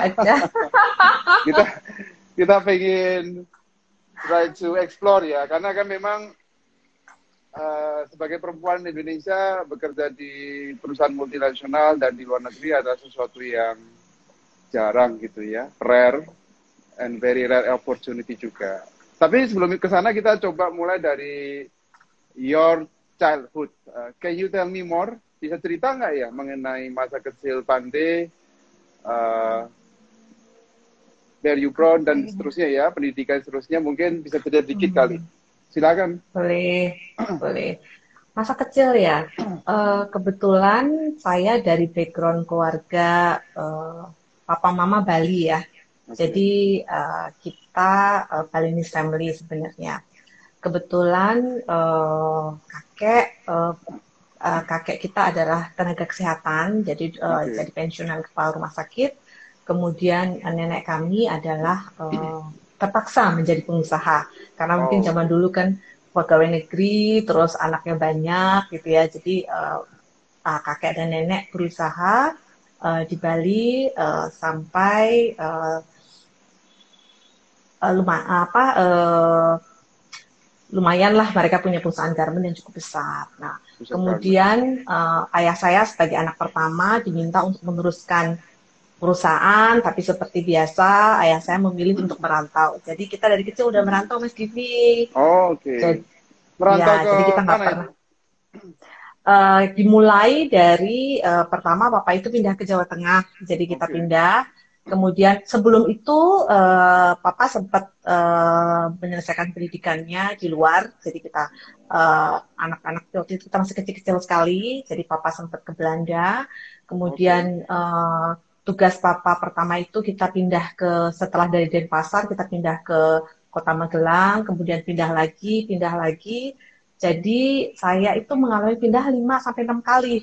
Ada. kita kita pengen try to explore ya, karena kan memang sebagai perempuan Indonesia bekerja di perusahaan multinasional dan di luar negeri adalah sesuatu yang jarang gitu ya, rare and very rare opportunity juga. Tapi sebelum ke sana kita coba mulai dari your childhood. Can you tell me more? Bisa cerita nggak ya mengenai masa kecil Pande, where you from dan seterusnya ya, pendidikan seterusnya, mungkin bisa cerita dikit kali. Silakan. Boleh, boleh. Masa kecil ya, kebetulan saya dari background keluarga papa mama Bali ya. Oke. Jadi kita Balinese family sebenarnya. Kebetulan kakek kita adalah tenaga kesehatan, jadi Oke. pensiunan kepala rumah sakit. Kemudian nenek kami adalah terpaksa menjadi pengusaha karena mungkin Oh, zaman dulu kan pegawai negeri, terus anaknya banyak gitu ya. Jadi kakek dan nenek berusaha di Bali sampai lumayan lah mereka punya perusahaan garment yang cukup besar. Nah, bisa garment. kemudian ayah saya sebagai anak pertama diminta untuk meneruskan perusahaan, tapi seperti biasa ayah saya memilih untuk merantau. Jadi kita dari kecil udah merantau Mas Givi. Oh, oke. Jadi Merantau ya, ke jadi kita nggak mana pernah. itu? Dimulai dari pertama papa itu pindah ke Jawa Tengah, jadi kita Oke. pindah. Kemudian sebelum itu papa sempat menyelesaikan pendidikannya di luar, jadi kita anak-anak waktu itu kita masih kecil-kecil sekali, jadi papa sempat ke Belanda. Oke. Kemudian tugas papa pertama itu kita pindah ke setelah dari Denpasar kita pindah ke Kota Magelang, kemudian pindah lagi. Jadi saya itu mengalami pindah 5 sampai 6 kali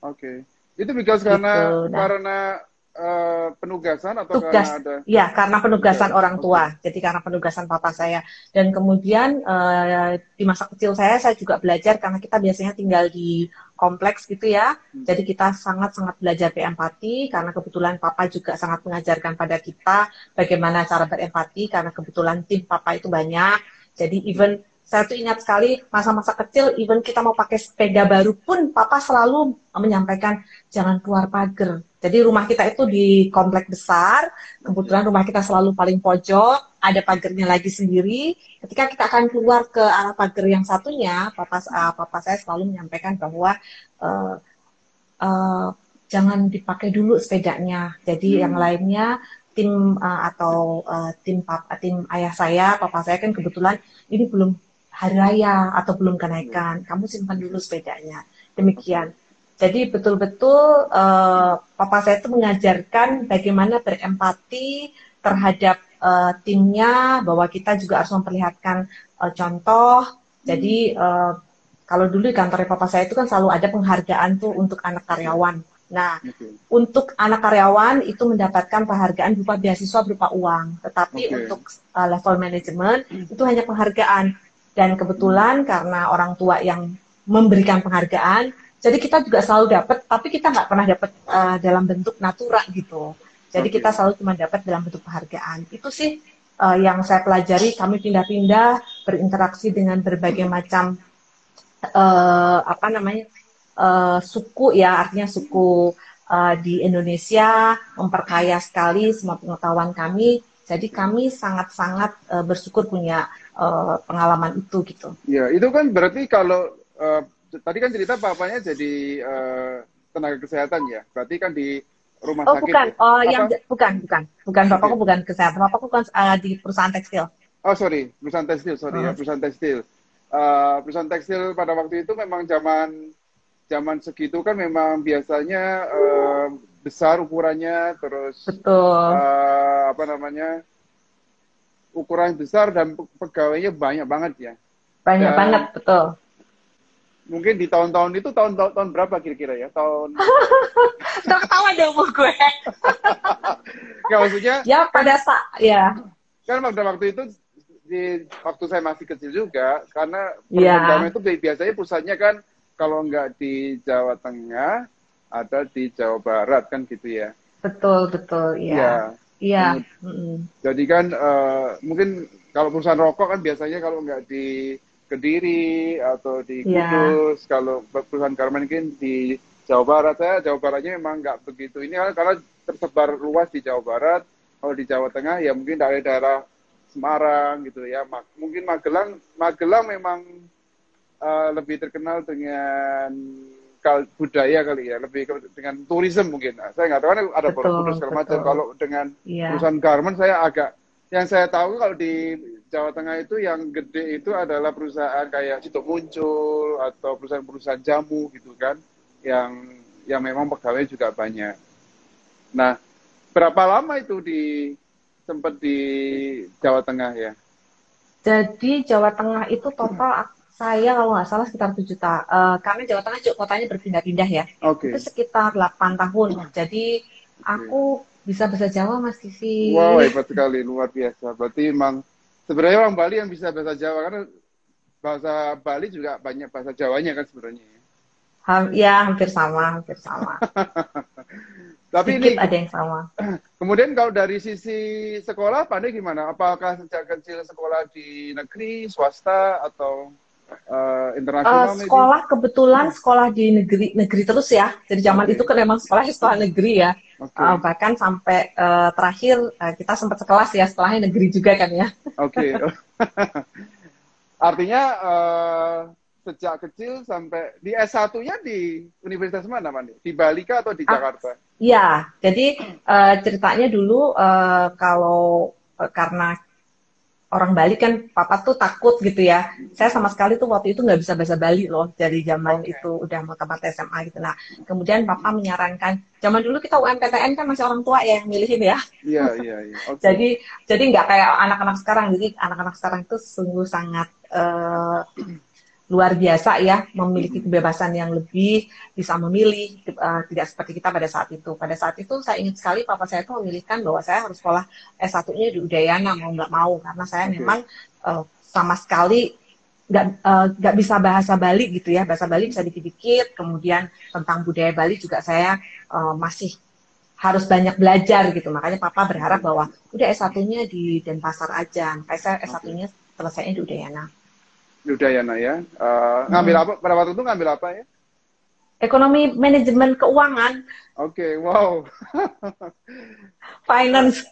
Oke. Itu because karena gitu. Nah, karena penugasan atau tugas karena ada ya karena penugasan tugas? orang Oke. tua. Jadi karena penugasan papa saya. Dan kemudian di masa kecil saya juga belajar karena kita biasanya tinggal di kompleks gitu ya. Jadi kita sangat-sangat belajar berempati karena kebetulan papa juga sangat mengajarkan pada kita bagaimana cara berempati karena kebetulan tim papa itu banyak. Jadi even saya tuh ingat sekali masa-masa kecil, even kita mau pakai sepeda baru pun, papa selalu menyampaikan jangan keluar pagar. Jadi rumah kita itu di komplek besar, Oke. kebetulan rumah kita selalu paling pojok, ada pagarnya lagi sendiri. Ketika kita akan keluar ke arah pagar yang satunya, papa saya selalu menyampaikan bahwa uh, uh, jangan dipakai dulu sepedanya. Jadi yang Hmm. lainnya tim ayah saya, papa saya kan kebetulan ini belum hari raya atau belum Oke. kenaikan. Kamu simpan dulu sepedanya. Oke. Demikian. Jadi betul-betul papa saya itu mengajarkan bagaimana berempati terhadap timnya, bahwa kita juga harus memperlihatkan contoh. Hmm. Jadi kalau dulu di kantor papa saya itu kan selalu ada penghargaan tuh untuk anak karyawan. Nah, Oke. untuk anak karyawan itu mendapatkan penghargaan berupa beasiswa berupa uang, tetapi Oke. untuk level manajemen itu hanya penghargaan. Dan Hmm. kebetulan karena orang tua yang memberikan penghargaan, jadi kita juga selalu dapat, tapi kita nggak pernah dapat dalam bentuk natura gitu. Jadi kita Oke. selalu cuma dapat dalam bentuk penghargaan. Itu sih yang saya pelajari. Kami pindah-pindah berinteraksi dengan berbagai macam apa namanya suku ya, artinya suku di Indonesia memperkaya sekali semua pengetahuan kami. Jadi kami sangat-sangat bersyukur punya pengalaman itu gitu. Ya, itu kan berarti kalau tadi kan cerita papanya jadi tenaga kesehatan ya. Berarti kan di rumah Oh sakit bukan, ya. oh yang Apa? bukan bapakku Oke. bukan kesehatan, bapakku kan di perusahaan tekstil. Oh, sorry, perusahaan tekstil, sorry ya, Uh, perusahaan tekstil. Perusahaan tekstil pada waktu itu memang zaman zaman segitu kan memang biasanya besar ukurannya, terus betul, apa namanya, ukuran besar dan pegawainya banyak banget ya. banyak banget Dan betul. mungkin di tahun-tahun itu tahun berapa kira-kira ya? Tahun Udah ketawa deh umur gue. nggak, maksudnya Ya kan pada saat ya, kan pada waktu itu di waktu saya masih kecil juga, karena perusahaan ya garmen itu biasanya pusatnya kan kalau nggak di Jawa Tengah ada di Jawa Barat kan gitu ya. betul, betul, Iya. iya. Iya. Kemud- Mm-mm. Jadi kan mungkin kalau perusahaan rokok kan biasanya kalau nggak di Kediri atau di Iya, Kudus, kalau perusahaan garmen mungkin di Jawa Barat. Saya Jawa Baratnya memang nggak begitu ini kan karena tersebar luas di Jawa Barat. Kalau di Jawa Tengah ya mungkin daerah-daerah Semarang gitu ya. Mungkin Magelang, Magelang memang lebih terkenal dengan budaya kali ya, lebih dengan tourism mungkin. Nah, saya nggak tahu kan ada betul, Borobudur segala macam. betul. Kalau dengan Iya. perusahaan garment saya agak, yang saya tahu kalau di Jawa Tengah itu yang gede itu adalah perusahaan kayak Sido Muncul atau perusahaan-perusahaan jamu gitu kan, yang memang pegawai juga banyak. Nah, berapa lama itu sempat di Jawa Tengah ya? Jadi Jawa Tengah itu total saya kalau nggak salah sekitar 7 tahun. Karena Jawa Tengah juga kotanya berpindah-pindah ya. Itu Oke, sekitar 8 tahun. Jadi oke. aku bisa bahasa Jawa masih Wow, sih. hebat sekali, luar biasa. Berarti emang sebenarnya orang Bali yang bisa bahasa Jawa karena bahasa Bali juga banyak bahasa Jawanya kan sebenarnya. Ya, hampir sama, hampir sama. Tapi ini Sedikit ada yang sama. kemudian kalau dari sisi sekolah, pandai gimana? Apakah sejak kecil sekolah di negeri, swasta, atau internasional maybe? Sekolah kebetulan sekolah di negeri negeri terus ya. Jadi zaman itu Oke, kan memang sekolah negeri ya. oke, Bahkan sampai terakhir kita sempat sekelas ya setelahnya negeri juga kan ya. oke. Artinya sejak kecil sampai di S1-nya di universitas mana, Mandi? Di Bali kah atau di Ah, Jakarta? ya, jadi ceritanya dulu kalau karena orang Bali kan papa tuh takut gitu ya. Saya sama sekali tuh waktu itu nggak bisa bahasa Bali loh dari zaman Oke, itu udah mau tamat SMA gitu. Nah, kemudian papa menyarankan, zaman dulu kita UMPTN kan masih orang tua ya yang milihin ya. iya, iya, iya. Oke, Jadi nggak kayak anak-anak sekarang. Jadi anak-anak sekarang itu sungguh sangat luar biasa ya, memiliki kebebasan yang lebih, bisa memilih, tidak seperti kita pada saat itu. Pada saat itu saya ingat sekali papa saya itu memilihkan bahwa saya harus sekolah S1-nya di Udayana mau nggak mau karena saya oke, memang sama sekali nggak bisa bahasa Bali gitu ya, bahasa Bali bisa dikit-dikit, kemudian tentang budaya Bali juga saya masih harus banyak belajar gitu. Makanya papa berharap bahwa udah S1-nya di Denpasar aja. Makanya saya oke. S1-nya selesainya di Udayana. Udayana ya. Ngambil Mm-mm. apa? Pada waktu itu ngambil apa ya? Ekonomi manajemen keuangan, Oke, wow. finance.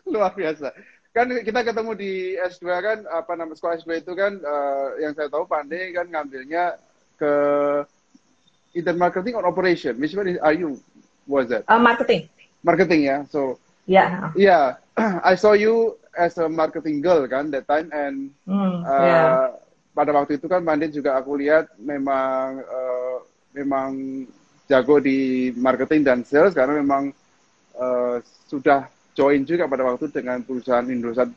Luar biasa. Kan kita ketemu di S2 kan, apa nama sekolah S2 itu kan, yang saya tahu Pandey kan ngambilnya ke either marketing or operation. Which one are you? Was that? Marketing. Marketing ya. So, Ya. yeah, I saw you as a marketing girl kan that time and Ya. pada waktu itu kan Pandey juga aku lihat memang jago di marketing dan sales karena memang eh, sudah join juga pada waktu dengan perusahaan Indosat.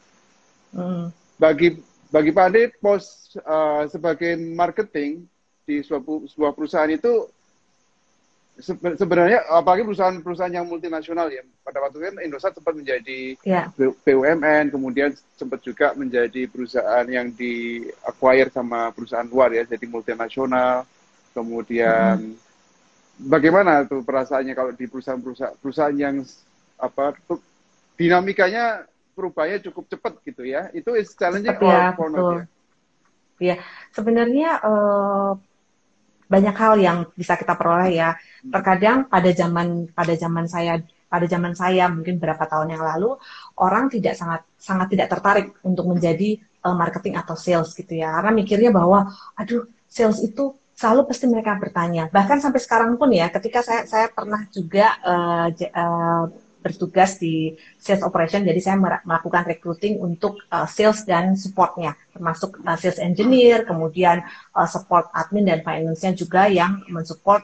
Hmm. Bagi Pak Ade, sebagai marketing di sebuah perusahaan itu sebenarnya apalagi perusahaan-perusahaan yang multinasional ya. Pada waktu itu kan Indosat sempat menjadi Ya. BUMN, kemudian sempat juga menjadi perusahaan yang di acquire sama perusahaan luar ya, jadi multinasional. Mm-mm. Kemudian bagaimana tuh perasaannya kalau di perusahaan yang apa dinamikanya perubahannya cukup cepat gitu ya? Itu is challenging Cepat ya, or not betul. ya? Ya, sebenarnya banyak hal yang bisa kita peroleh ya. Terkadang pada zaman saya mungkin berapa tahun yang lalu orang tidak sangat sangat tidak tertarik untuk menjadi marketing atau sales gitu ya. Karena mikirnya bahwa aduh, sales itu selalu pasti mereka bertanya. Bahkan sampai sekarang pun ya, ketika saya pernah juga bertugas di sales operation, jadi saya melakukan recruiting untuk sales dan supportnya, termasuk sales engineer, kemudian support admin dan finance-nya juga yang mensupport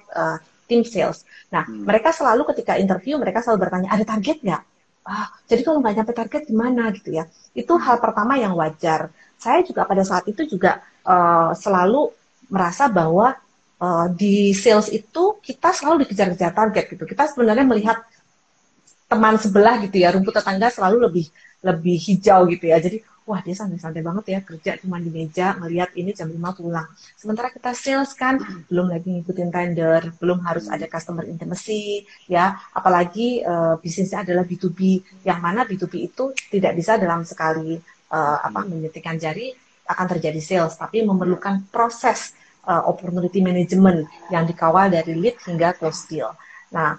tim sales. Nah, Hmm. mereka selalu ketika interview, mereka selalu bertanya, ada target nggak? Jadi kalau nggak nyampe target gimana gitu ya? Itu hal pertama yang wajar. Saya juga pada saat itu juga selalu merasa bahwa di sales itu kita selalu dikejar-kejar target gitu. Kita sebenarnya melihat teman sebelah gitu ya, rumput tetangga selalu lebih lebih hijau gitu ya. Jadi wah dia santai-santai banget ya, kerja cuma di meja, ngelihat ini jam 5 pulang. Sementara kita sales kan, belum lagi ngikutin tender, belum harus ada customer intimacy, ya. Apalagi bisnisnya adalah B2B, yang mana B2B itu tidak bisa dalam sekali menyetingkan jari akan terjadi sales, tapi memerlukan proses opportunity management yang dikawal dari lead hingga close deal. Nah,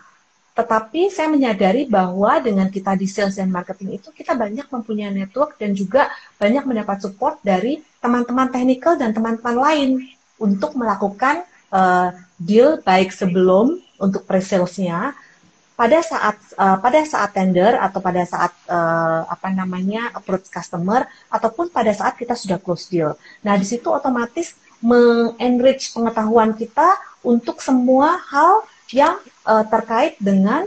tetapi saya menyadari bahwa dengan kita di sales dan marketing itu kita banyak mempunyai network dan juga banyak mendapat support dari teman-teman technical dan teman-teman lain untuk melakukan deal baik sebelum untuk pre-sales-nya, pada saat tender atau pada saat approach customer ataupun pada saat kita sudah close deal. Nah, di situ otomatis mengenrich pengetahuan kita untuk semua hal yang terkait dengan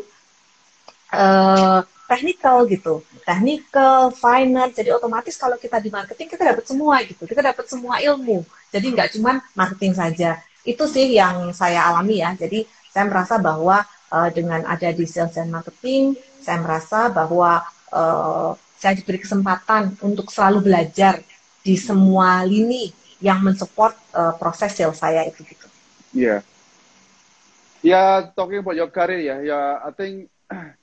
technical gitu, technical, finance. Jadi otomatis kalau kita di marketing kita dapat semua gitu, kita dapat semua ilmu. Jadi nggak cuma marketing saja. Itu sih yang saya alami ya. Jadi saya merasa bahwa dengan ada di sales dan marketing, saya merasa bahwa saya diberi kesempatan untuk selalu belajar di semua lini yang mensupport proses sales saya itu gitu. Iya. Ya, talking about your career ya, I think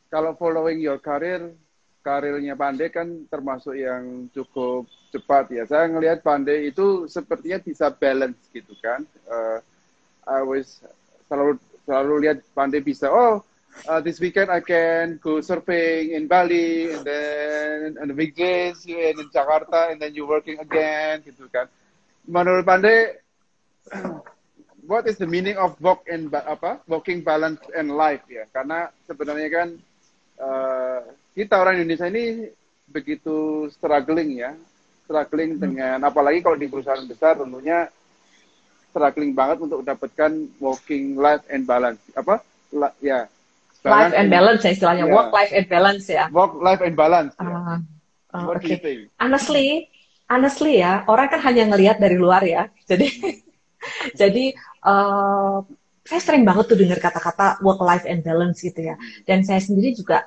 kalau following your karirnya Pandey kan termasuk yang cukup cepat ya. Saya ngelihat Pandey itu sepertinya bisa balance gitu kan. I always selalu lihat Pandey bisa, this weekend I can go surfing in Bali, and then on the weekdays you in Jakarta, and then you working again gitu kan. Menurut Pandey, what is the meaning of working balance and life ya? Karena sebenarnya kan kita orang Indonesia ini begitu struggling dengan apalagi kalau di perusahaan besar tentunya struggling banget untuk mendapatkan working life and balance. Life and balance ya istilahnya, work life and balance ya. Work life and balance. What do you think? Honestly ya, orang kan hanya ngelihat dari luar ya. Jadi saya sering banget tuh dengar kata-kata work life and balance gitu ya. Dan saya sendiri juga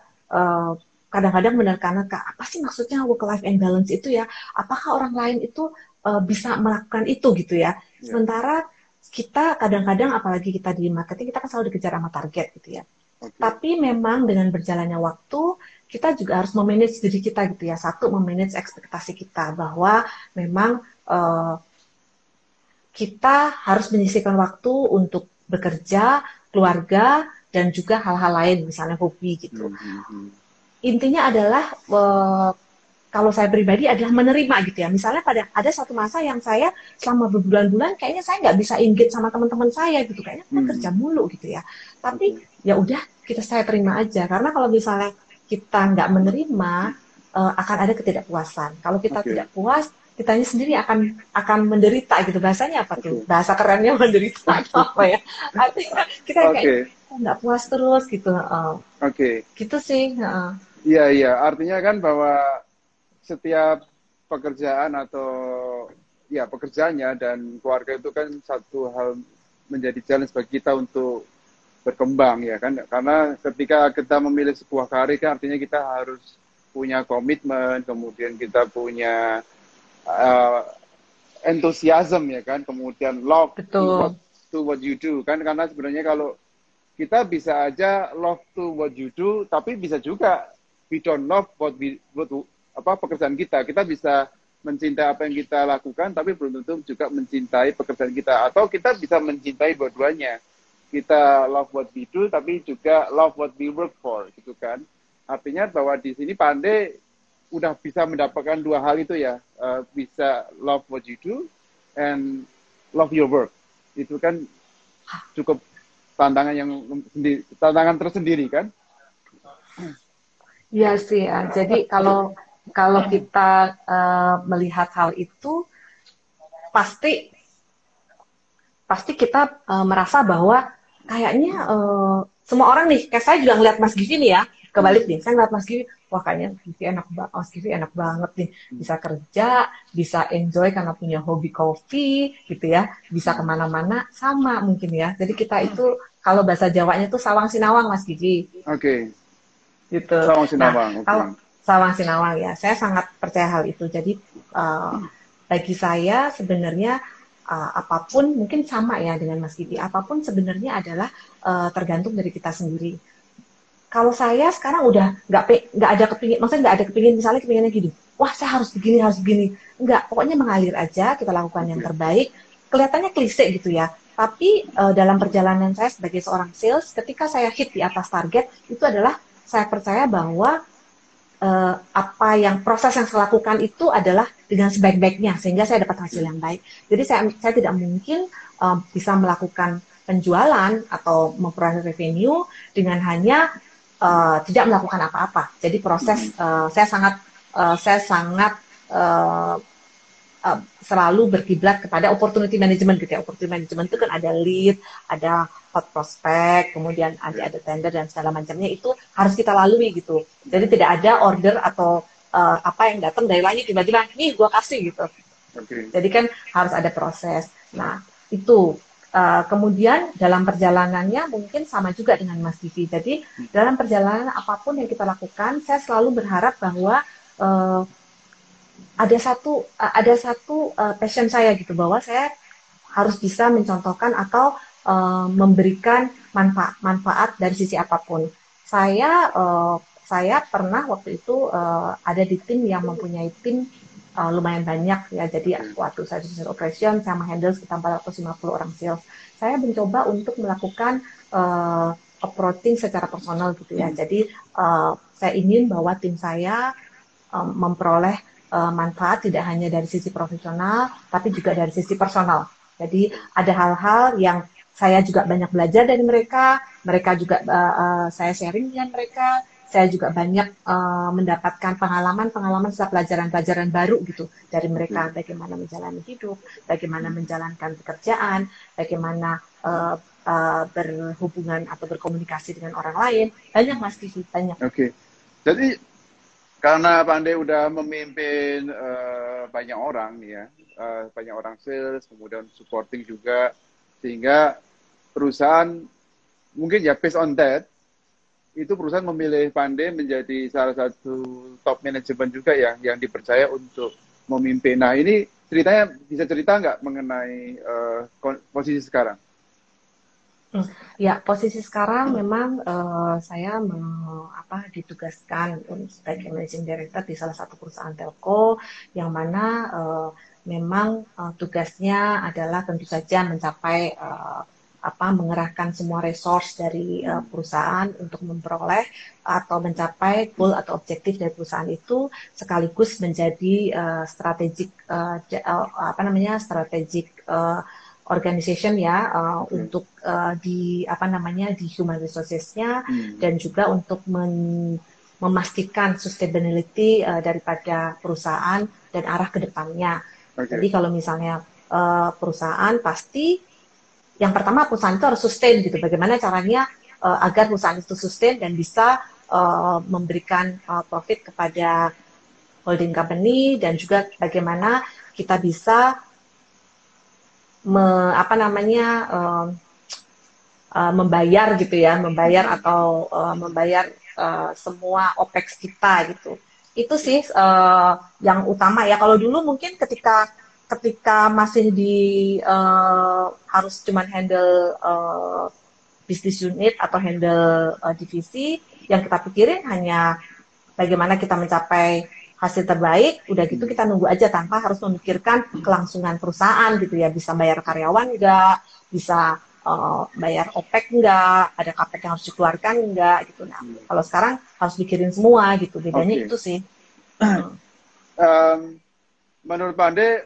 kadang-kadang menerka-nerka, apa sih maksudnya work life and balance itu ya? Apakah orang lain itu bisa melakukan itu gitu ya? Sementara kita kadang-kadang, apalagi kita di marketing, kita kan selalu dikejar sama target gitu ya. Tapi memang dengan berjalannya waktu, kita juga harus memanage diri kita gitu ya. Satu, memanage ekspektasi kita bahwa memang kita harus menyisihkan waktu untuk bekerja, keluarga, dan juga hal-hal lain, misalnya hobi gitu. Intinya adalah kalau saya pribadi adalah menerima gitu ya. Misalnya ada satu masa yang saya selama berbulan-bulan kayaknya saya nggak bisa engage sama teman-teman saya gitu, kayaknya saya kerja mulu gitu ya. Tapi ya udah saya terima aja, karena kalau misalnya kita nggak menerima akan ada ketidakpuasan. Kalau kita tidak puas, kitanya sendiri akan menderita gitu. Bahasanya apa tuh? Bahasa kerennya menderita atau apa ya? Artinya kita kayak nggak puas terus gitu. Gitu sih. Iya. Artinya kan bahwa setiap pekerjaan atau ya pekerjaannya dan keluarga itu kan satu hal menjadi challenge bagi kita untuk berkembang ya kan. Karena ketika kita memilih sebuah karir kan artinya kita harus punya komitmen, kemudian kita punya enthusiasm ya kan, kemudian love to what you do kan, karena sebenarnya kalau kita bisa aja love to what you do, tapi bisa juga we don't love pekerjaan kita bisa mencintai apa yang kita lakukan, tapi belum tentu juga mencintai pekerjaan kita, atau kita bisa mencintai dua-duanya, kita love what we do, tapi juga love what we work for, gitu kan. Artinya bahwa di sini Pandey udah bisa mendapatkan dua hal itu ya, bisa love what you do and love your work. Itu kan cukup tantangan tersendiri kan? Iya sih ya. Jadi kalau kita melihat hal itu, pasti kita merasa bahwa kayaknya semua orang nih, kayak saya juga ngeliat Mas Givi nih ya, kebalik nih, saya ngeliat Mas Givi, wah kayaknya Mas Givi enak banget nih, bisa kerja, bisa enjoy karena punya hobi kopi gitu ya, bisa kemana-mana, sama mungkin ya. Jadi kita itu, kalau bahasa Jawanya tuh sawang sinawang Mas Givi. Oke. Gitu. Sawang sinawang. Nah, Sawang Sinawang ya. Saya sangat percaya hal itu. Jadi bagi saya sebenarnya apapun mungkin sama ya dengan Mas Kiki. Apapun sebenarnya adalah tergantung dari kita sendiri. Kalau saya sekarang udah nggak ada kepingin, maksudnya nggak ada kepingin misalnya kepinginnya gini, wah saya harus begini, nggak, pokoknya mengalir aja, kita lakukan yang terbaik. Kelihatannya klise gitu ya, tapi dalam perjalanan saya sebagai seorang sales, ketika saya hit di atas target, itu adalah saya percaya bahwa apa yang proses yang saya lakukan itu adalah dengan sebaik-baiknya sehingga saya dapat hasil yang baik. Jadi saya tidak mungkin bisa melakukan penjualan atau memperoleh revenue dengan hanya tidak melakukan apa-apa. Jadi proses saya sangat uh, selalu berkiblat kepada opportunity management gitu ya. Opportunity management itu kan ada lead, ada hot prospect, kemudian ada tender dan segala macamnya, itu harus kita lalui gitu. Jadi tidak ada order atau apa yang datang dari langit tiba-tiba nih gue kasih gitu. Jadi kan harus ada proses. Nah itu kemudian dalam perjalanannya mungkin sama juga dengan Mas Divi. Jadi dalam perjalanan apapun yang kita lakukan, saya selalu berharap bahwa ada satu passion saya gitu, bahwa saya harus bisa mencontohkan atau memberikan manfaat dari sisi apapun. Saya pernah waktu itu ada di tim yang mempunyai tim lumayan banyak ya. Jadi waktu saya di sales operation, saya menghandle sekitar 450 orang sales. Saya mencoba untuk melakukan approaching secara personal gitu ya. Jadi saya ingin bahwa tim saya memperoleh manfaat tidak hanya dari sisi profesional, tapi juga dari sisi personal. Jadi ada hal-hal yang saya juga banyak belajar dari mereka, mereka juga saya sharing dengan mereka, saya juga banyak mendapatkan pengalaman serta pelajaran-pelajaran baru gitu dari mereka, bagaimana menjalani hidup, bagaimana menjalankan pekerjaan, bagaimana berhubungan atau berkomunikasi dengan orang lain. Banyak Mas Kiki, banyak. Oke. Jadi karena Pandey udah memimpin banyak orang ya, banyak orang sales, kemudian supporting juga, sehingga perusahaan mungkin ya based on that, itu perusahaan memilih Pandey menjadi salah satu top manajemen juga ya, yang dipercaya untuk memimpin. Nah ini ceritanya, bisa cerita nggak mengenai posisi sekarang? Ya, posisi sekarang memang saya ditugaskan sebagai managing director di salah satu perusahaan telco, yang mana memang tugasnya adalah tentu saja mencapai mengerahkan semua resource dari perusahaan untuk memperoleh atau mencapai goal atau objektif dari perusahaan itu, sekaligus menjadi strategic organization ya untuk di human resources-nya, dan juga untuk memastikan sustainability daripada perusahaan dan arah ke depannya. Jadi kalau misalnya perusahaan, pasti yang pertama perusahaan itu harus sustain gitu. Bagaimana caranya agar perusahaan itu sustain dan bisa memberikan profit kepada holding company, dan juga bagaimana kita bisa membayar gitu ya, membayar semua OPEX kita gitu. Itu sih yang utama ya. Kalau dulu mungkin ketika masih harus cuman handle business unit atau handle divisi, yang kita pikirin hanya bagaimana kita mencapai hasil terbaik, udah gitu kita nunggu aja tanpa harus memikirkan kelangsungan perusahaan gitu ya, bisa bayar karyawan nggak, bisa bayar OPEX nggak, ada CAPEX yang harus dikeluarkan nggak gitu. Nah, kalau sekarang harus mikirin semua gitu, bedanya itu sih. Menurut Pandey,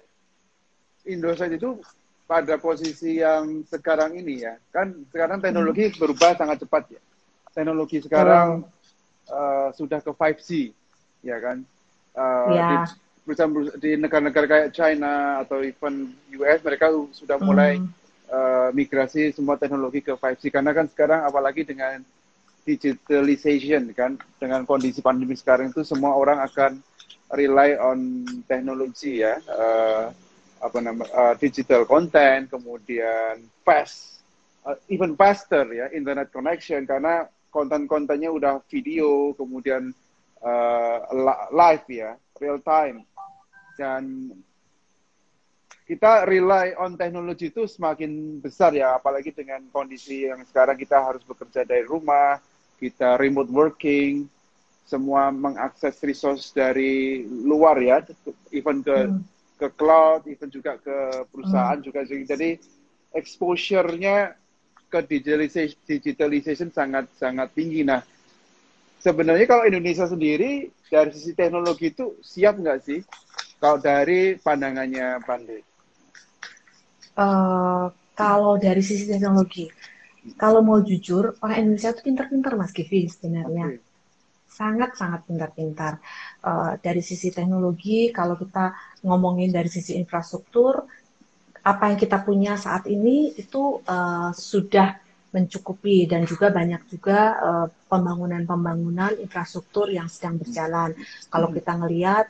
Indosat itu pada posisi yang sekarang ini ya, kan sekarang teknologi berubah sangat cepat ya. Teknologi sekarang sudah ke 5G, ya kan? Di negara-negara kayak China atau even US, mereka sudah mulai migrasi semua teknologi ke 5G, karena kan sekarang apalagi dengan digitalization kan, dengan kondisi pandemi sekarang itu semua orang akan rely on teknologi ya, digital content, kemudian even faster ya, internet connection, karena konten-kontennya udah video, kemudian live ya, real time. Dan kita rely on teknologi itu semakin besar ya, apalagi dengan kondisi yang sekarang kita harus bekerja dari rumah, kita remote working, semua mengakses resource dari luar ya, even ke cloud, even juga ke perusahaan juga. Jadi exposure-nya ke digitalization sangat tinggi. Nah, sebenarnya kalau Indonesia sendiri dari sisi teknologi itu siap nggak sih? Kalau dari pandangannya Pandey? Kalau dari sisi teknologi, kalau mau jujur, orang Indonesia itu pintar-pintar Mas Givi sebenarnya. Okay. Sangat-sangat pintar-pintar. Dari sisi teknologi, kalau kita ngomongin dari sisi infrastruktur, apa yang kita punya saat ini itu sudah mencukupi dan juga banyak juga pembangunan-pembangunan infrastruktur yang sedang berjalan. Kalau kita ngelihat,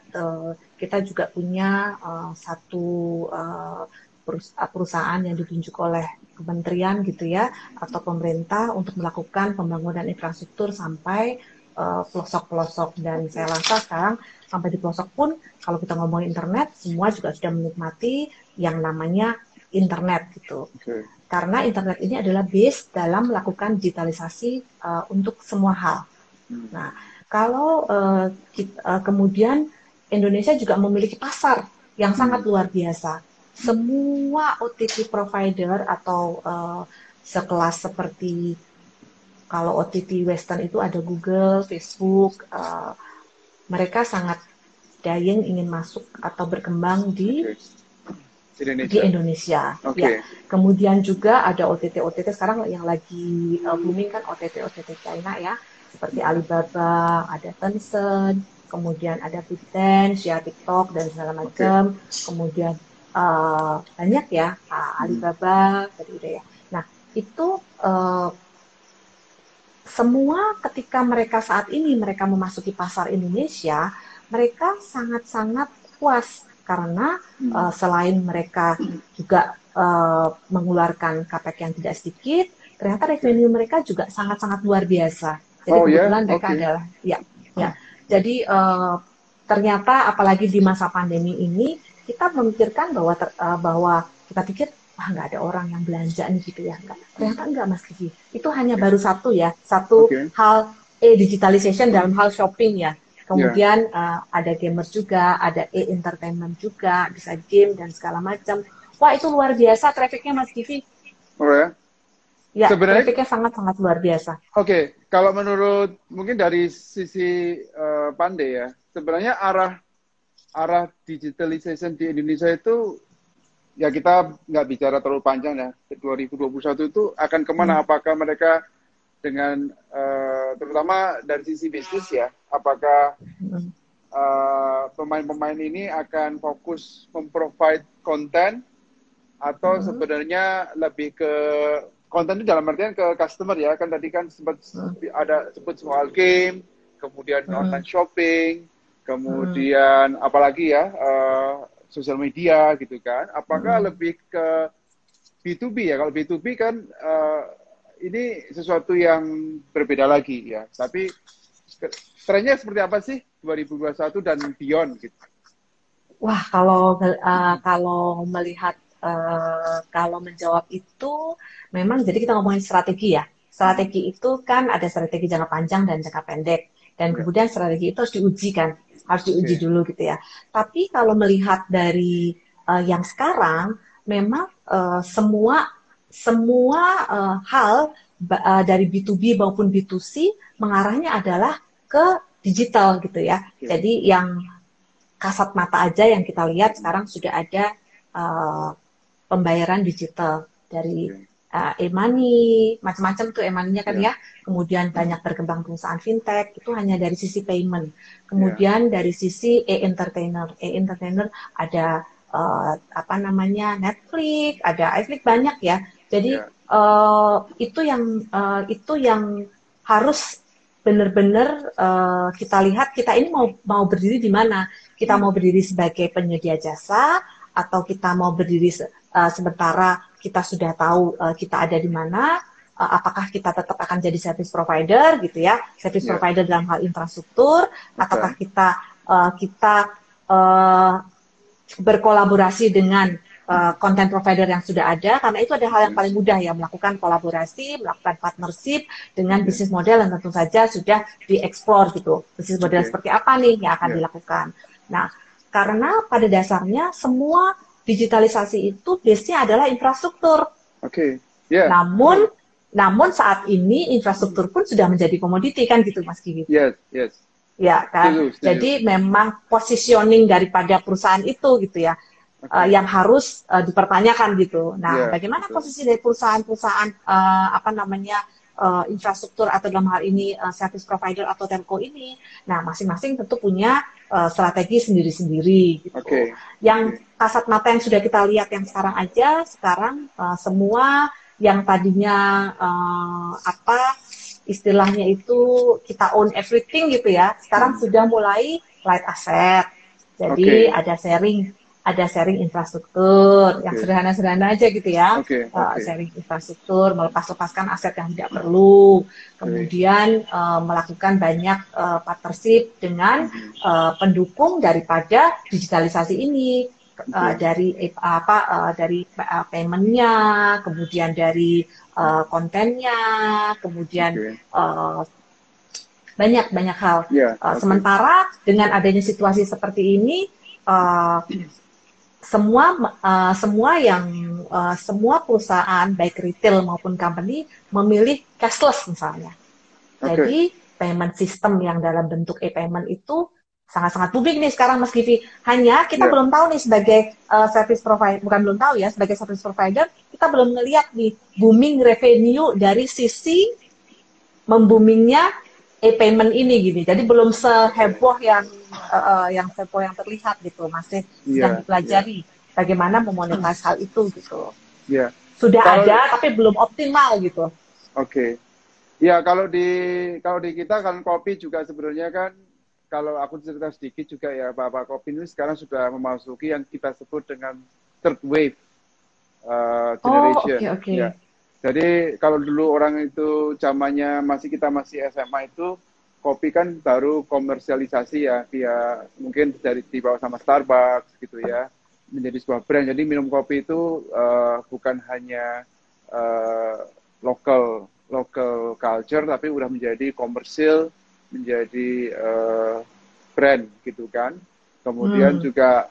kita juga punya satu perusahaan yang ditunjuk oleh kementerian gitu ya, atau pemerintah untuk melakukan pembangunan infrastruktur sampai pelosok-pelosok, dan saya rasa sekarang sampai di pelosok pun kalau kita ngomongin internet semua juga sudah menikmati yang namanya internet gitu. Okay. Karena internet ini adalah base dalam melakukan digitalisasi untuk semua hal. Nah, kalau kemudian Indonesia juga memiliki pasar yang sangat luar biasa. Semua OTT provider atau sekelas seperti kalau OTT Western itu ada Google, Facebook, mereka sangat dying ingin masuk atau berkembang di Indonesia. Okay. Ya. Kemudian juga ada OTT sekarang yang lagi booming kan, OTT China ya, seperti Alibaba, ada Tencent, kemudian ada ByteDance, ya TikTok dan segala macam. Kemudian banyak ya, Alibaba tadi udah ya. Nah, itu semua ketika mereka saat ini mereka memasuki pasar Indonesia, mereka sangat-sangat puas karena selain mereka juga mengeluarkan capex yang tidak sedikit, ternyata revenue mereka juga sangat-sangat luar biasa. Jadi kebetulan mereka adalah ya. Jadi ternyata apalagi di masa pandemi ini kita memikirkan bahwa kita pikir nggak ada orang yang belanja nih gitu ya, ternyata enggak Mas Kiki, itu hanya baru satu hal digitalization dalam hal shopping ya, kemudian ada gamers juga, ada entertainment juga, bisa game dan segala macam. Wah itu luar biasa trafficnya Mas Kiki. Ya, trafficnya sangat-sangat luar biasa. Oke, kalau menurut mungkin dari sisi Pandey ya, sebenarnya arah digitalization di Indonesia itu ya kita nggak bicara terlalu panjang ya, 2021 itu akan kemana? Apakah mereka dengan terutama dari sisi bisnis ya, apakah pemain-pemain ini akan fokus memprovide konten atau sebenarnya lebih ke konten itu dalam artian ke customer ya, kan tadi kan sempat ada sebut soal game, kemudian online shopping, kemudian apalagi ya sosial media gitu kan, apakah lebih ke B2B ya? Kalau B2B kan ini sesuatu yang berbeda lagi ya, tapi trennya seperti apa sih 2021 dan beyond gitu? Wah, kalau melihat kalau menjawab itu memang jadi kita ngomongin strategi ya. Strategi itu kan ada strategi jangka panjang dan jangka pendek, dan kemudian strategi itu harus diuji kan. Harus diuji dulu gitu ya. Tapi kalau melihat dari yang sekarang, memang semua hal dari B2B maupun B2C mengarahnya adalah ke digital gitu ya. Jadi yang kasat mata aja yang kita lihat sekarang sudah ada pembayaran digital dari e-money, macam-macam tuh e-money-nya kan ya. Kemudian banyak berkembang perusahaan fintech, itu hanya dari sisi payment. Kemudian dari sisi e-entertainer ada Netflix, ada iFlix, banyak ya. Jadi itu yang harus benar-benar kita lihat, kita ini mau berdiri di mana. Kita mau berdiri sebagai penyedia jasa atau kita mau berdiri sementara kita sudah tahu kita ada di mana, apakah kita tetap akan jadi service provider gitu ya, service provider dalam hal infrastruktur, ataukah kita berkolaborasi dengan content provider yang sudah ada, karena itu ada hal yang paling mudah ya, melakukan kolaborasi, melakukan partnership dengan bisnis model yang tentu saja sudah dieksplor gitu. Bisnis model seperti apa nih yang akan dilakukan. Nah, karena pada dasarnya semua digitalisasi itu base-nya adalah infrastruktur. Namun saat ini infrastruktur pun sudah menjadi komoditi kan gitu Mas Kiki. Ya kan. Jadi memang positioning daripada perusahaan itu gitu ya. Yang harus dipertanyakan gitu. Nah, bagaimana posisi dari perusahaan-perusahaan infrastruktur atau dalam hal ini service provider atau telco ini? Nah, masing-masing tentu punya strategi sendiri-sendiri gitu. Yang kasat mata yang sudah kita lihat yang sekarang semua yang tadinya istilahnya itu kita own everything gitu ya, sekarang sudah mulai light asset. Jadi ada sharing infrastruktur yang sederhana-sederhana aja gitu ya, sharing infrastruktur, melepas-lepaskan aset yang tidak perlu, kemudian melakukan banyak partnership dengan pendukung daripada digitalisasi ini, dari payment-nya, kemudian dari kontennya, kemudian banyak hal. Sementara dengan adanya situasi seperti ini, semua perusahaan baik retail maupun company memilih cashless misalnya. Jadi payment system yang dalam bentuk e-payment itu sangat-sangat publik nih sekarang Mas Givi. Hanya kita belum tahu nih sebagai service provider, bukan belum tahu ya, sebagai service provider kita belum ngelihat nih booming revenue dari sisi memboomingnya e-payment ini gini. Jadi belum seheboh yang terlihat gitu, masih sedang dipelajari bagaimana memonetize hal itu gitu. Sudah ada tapi belum optimal gitu. Ya, kalau di kita kan kopi juga sebenarnya kan, kalau aku cerita sedikit juga ya, Bapak Kopi ini sekarang sudah memasuki yang kita sebut dengan third wave generation. Ya. Jadi kalau dulu orang itu zamannya kita masih SMA itu, kopi kan baru komersialisasi ya, dia mungkin dibawa sama Starbucks gitu ya, menjadi sebuah brand. Jadi minum kopi itu bukan hanya local culture, tapi udah menjadi komersil, menjadi brand gitu kan. Kemudian juga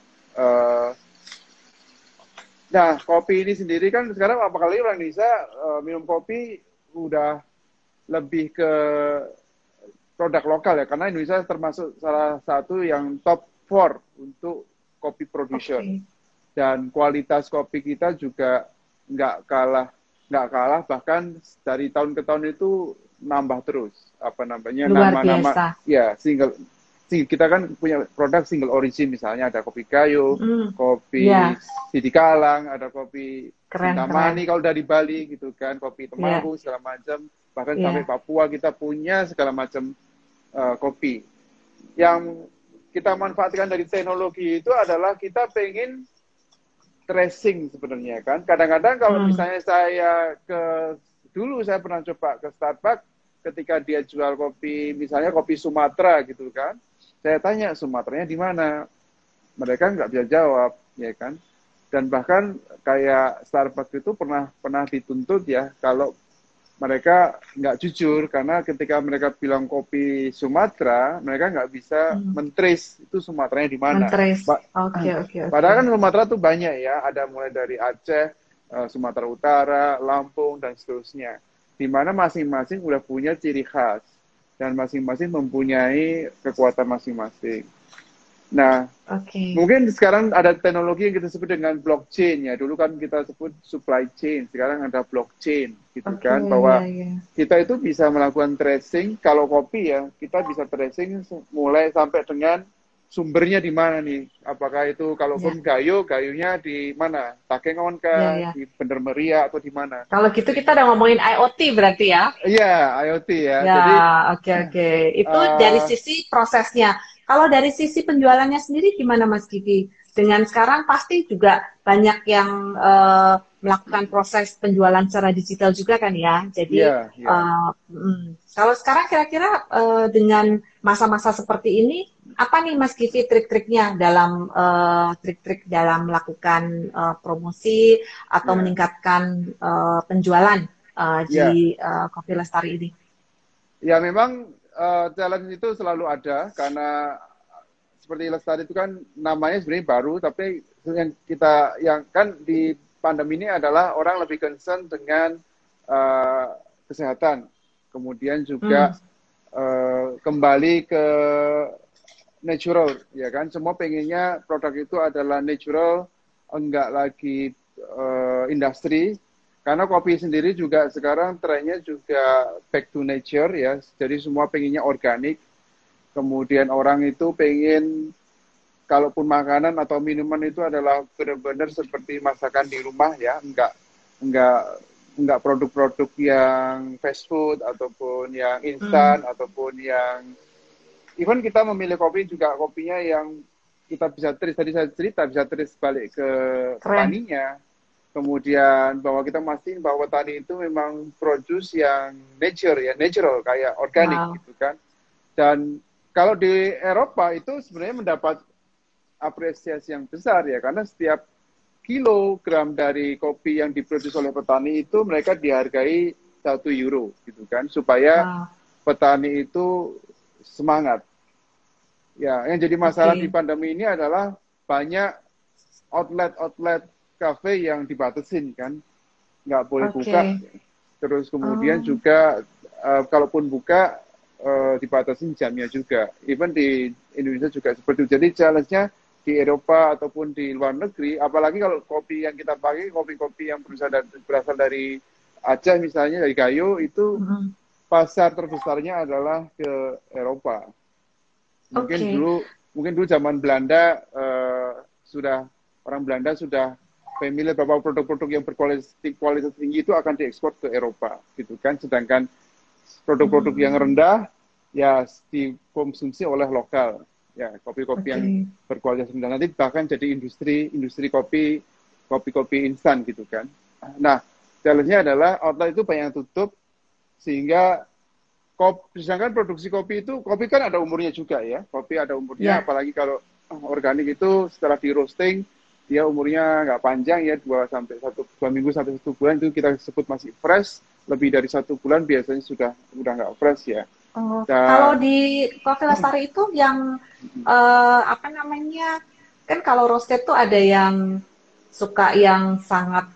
nah, kopi ini sendiri kan sekarang apalagi orang Indonesia minum kopi udah lebih ke produk lokal ya, karena Indonesia termasuk salah satu yang top 4 untuk kopi producer. Dan kualitas kopi kita juga nggak kalah, bahkan dari tahun ke tahun itu nambah terus. Nama-nama ya, kita kan punya produk single origin, misalnya ada kopi Gayo, kopi Sidikalang, ada kopi Kintamani kalau dari Bali gitu kan, kopi Temanggung segala macam, bahkan sampai Papua kita punya segala macam kopi. Yang kita manfaatkan dari teknologi itu adalah kita pengen tracing sebenarnya kan. Kadang-kadang kalau misalnya dulu saya pernah coba ke Starbucks, ketika dia jual kopi, misalnya kopi Sumatera gitu kan, saya tanya Sumateranya di mana, mereka nggak bisa jawab, ya kan. Dan bahkan kayak Starbucks itu pernah dituntut ya, kalau mereka nggak jujur, karena ketika mereka bilang kopi Sumatera, mereka nggak bisa men-trace itu Sumateranya di mana. Padahal kan Sumatera tuh banyak ya, ada mulai dari Aceh, Sumatera Utara, Lampung, dan seterusnya. Di mana masing-masing udah punya ciri khas, dan masing-masing mempunyai kekuatan masing-masing. Nah, mungkin sekarang ada teknologi yang kita sebut dengan blockchain ya. Dulu kan kita sebut supply chain, sekarang ada blockchain gitu kan, bahwa kita itu bisa melakukan tracing. Kalau kopi ya, kita bisa tracing mulai sampai dengan sumbernya di mana nih. Apakah itu kalau gayunya di mana? Takengon kah, di Bener Meriah atau di mana? Kalau gitu kita udah ngomongin IoT berarti ya? Iya, IoT ya. Jadi itu dari sisi prosesnya. Kalau dari sisi penjualannya sendiri gimana Mas Kiki? Dengan sekarang pasti juga banyak yang melakukan proses penjualan secara digital juga kan ya. Jadi Iya, iya. kalau sekarang kira-kira dengan masa-masa seperti ini, apa nih Mas Givi trik-triknya dalam trik-trik dalam melakukan promosi atau Ya, meningkatkan penjualan ya, di Kopi Lestari ini? ya memang challenge itu selalu ada karena seperti Lestari itu kan namanya sebenarnya baru, tapi yang kita yang kan di pandemi ini adalah orang lebih concern dengan eh, kesehatan, kemudian Hmm, juga kembali ke natural, ya kan? Semua pengennya produk itu adalah natural, enggak lagi industri. Karena kopi sendiri juga sekarang trennya juga back to nature ya. Jadi semua pengennya organik. Kemudian orang itu pengen kalaupun makanan atau minuman itu adalah benar-benar seperti masakan di rumah ya, enggak enggak produk-produk yang fast food ataupun yang hmm, instan ataupun yang even kita memilih kopi juga kopinya yang kita bisa trace, tadi saya cerita bisa trace balik ke keren. petaninya, kemudian bahwa kita mastiin bahwa petani itu memang produce yang nature ya, natural kayak organik Wow. gitu kan. Dan kalau di Eropa itu sebenarnya mendapat apresiasi yang besar ya, karena setiap kilogram dari kopi yang diproduksi oleh petani itu mereka dihargai 1 euro gitu kan, supaya Wow. petani itu semangat. Ya, yang jadi masalah di Oke. pandemi ini adalah banyak outlet-outlet kafe yang dibatasin kan, nggak boleh buka. Oke. Terus kemudian Oh, juga kalaupun buka dibatasin jamnya juga. Even di Indonesia juga seperti itu. Jadi challenge-nya di Eropa ataupun di luar negeri, apalagi kalau kopi yang kita pakai, kopi-kopi yang berasal dari Aceh misalnya, dari Gayo, itu mm-mm. pasar terbesarnya adalah ke Eropa. Mungkin Oke. dulu mungkin dulu zaman Belanda sudah orang Belanda sudah familiar bahwa produk-produk yang berkualitas tinggi itu akan diekspor ke Eropa gitu kan, sedangkan produk-produk yang Hmm, rendah ya dikonsumsi oleh lokal ya, kopi-kopi yang oke. berkualitas rendah nanti bahkan jadi industri kopi, kopi-kopi instan gitu kan. Nah, challenge-nya adalah outlet itu banyak yang tutup sehingga kopi, sedangkan produksi kopi itu, kopi kan ada umurnya juga ya. Kopi ada umurnya, Ya. apalagi kalau organik itu setelah di roasting, dia umurnya nggak panjang ya, 2 minggu sampai 1 bulan itu kita sebut masih fresh. Lebih dari 1 bulan biasanya sudah nggak fresh ya. Oh, kalau Dan di Kopi Lestari itu yang apa namanya? Kan kalau roasted tuh ada yang suka yang sangat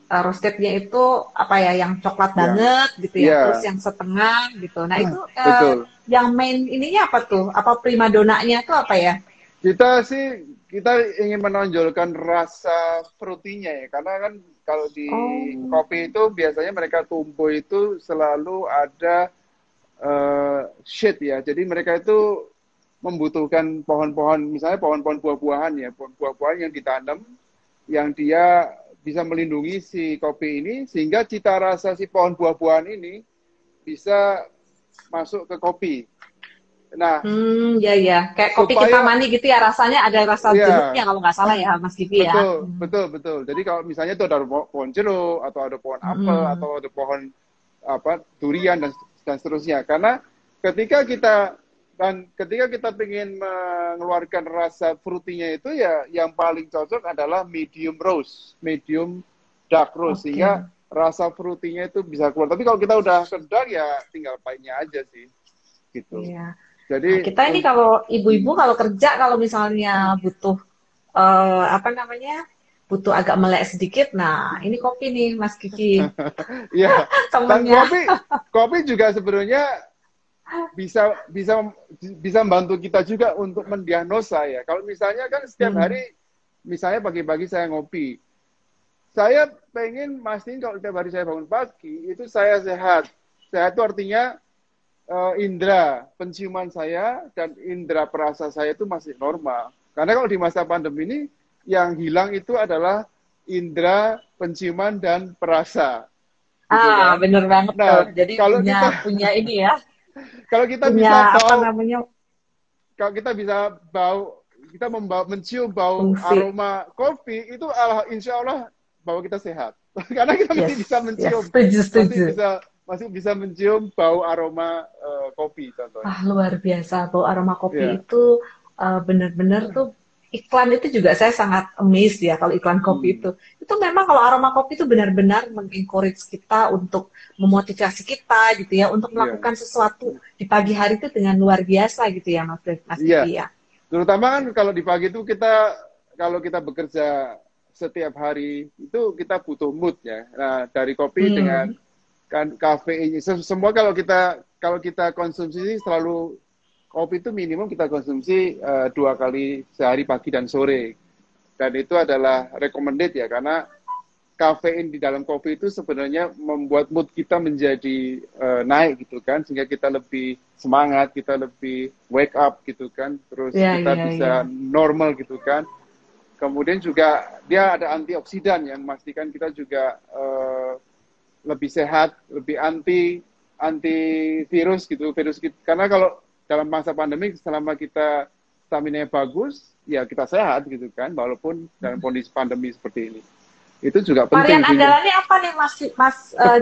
roastednya itu apa ya, yang coklat yang banget gitu ya, terus ya yang setengah gitu. Nah itu betul. yang main ininya apa tuh? Apa primadonanya tuh apa ya? Kita ingin menonjolkan rasa fruitynya ya, karena kan kalau di Oh, kopi itu biasanya mereka tumbuh itu selalu ada shade ya. Jadi mereka itu membutuhkan pohon-pohon, misalnya pohon-pohon buah-buahan ya, pohon buah-buahan yang ditanam, yang dia bisa melindungi si kopi ini, sehingga cita rasa si pohon buah-buahan ini bisa masuk ke kopi. Nah, ya ya, kayak kopi supaya Kintamani gitu ya, rasanya ada rasa jeruknya ya kalau nggak salah ya Mas Givi ya. betul, Hmm. betul, betul. Jadi kalau misalnya itu ada pohon jeruk atau ada pohon apel Mm-mm. atau ada pohon durian dan seterusnya. Karena ketika kita ketika kita ingin mengeluarkan rasa frutinya itu ya yang paling cocok adalah medium roast, medium dark roast sehingga Oke. rasa frutinya itu bisa keluar. Tapi kalau kita udah sedang ya tinggal pahitnya aja sih gitu. Iya. Nah, Jadi kita ini kalau ibu-ibu hmm, kalau kerja kalau misalnya butuh apa namanya? Butuh agak melek sedikit. Nah, ini kopi nih Mas Kiki ya, dan temennya. kopi juga sebenarnya bisa bisa bisa membantu kita juga untuk mendiagnosa ya. Kalau misalnya kan setiap Hmm. hari, misalnya pagi-pagi saya ngopi, saya pengen mastiin kalau setiap hari saya bangun pagi itu saya sehat. Sehat itu artinya indera penciuman saya dan indera perasa saya itu masih normal. Karena kalau di masa pandemi ini yang hilang itu adalah indera penciuman dan perasa, gitu Ah, kan. bener banget tuh. Nah, Jadi kalau punya kita punya ini ya, kalau kita punya bisa apa bau, namanya kalau kita bisa mencium bau fungsi. aroma kopi itu insya Allah bahwa kita sehat. Karena kita masih Yes, bisa yes, mencium, setuju, masih setuju. bisa masih bisa mencium bau aroma kopi contohnya. Wah, luar biasa. Bau aroma kopi Ya. itu benar-benar tuh iklan itu juga saya sangat amazed ya kalau iklan kopi Hmm. itu. Itu memang kalau aroma kopi itu benar-benar mengencourage kita untuk memotivasi kita gitu ya untuk Iya. melakukan sesuatu di pagi hari itu dengan luar biasa gitu ya Mas Iya. Diki ya. Terutama kan kalau di pagi itu kalau kita bekerja setiap hari itu kita butuh mood ya. Nah, dari kopi dengan Hmm, kan kafein semua kalau kita konsumsi selalu kopi itu minimum kita konsumsi 2 kali sehari pagi dan sore. Dan itu adalah recommended ya karena kafein di dalam kopi itu sebenarnya membuat mood kita menjadi naik gitu kan sehingga kita lebih semangat, kita lebih wake up gitu kan, terus ya, kita ya, bisa ya. normal gitu kan. Kemudian juga dia ada antioksidan yang memastikan kita juga lebih sehat, lebih anti virus gitu, karena kalau dalam masa pandemi selama kita stamina bagus, ya kita sehat gitu kan, walaupun dalam kondisi pandemi seperti ini. Itu juga penting Varian sih. andalannya apa nih Mas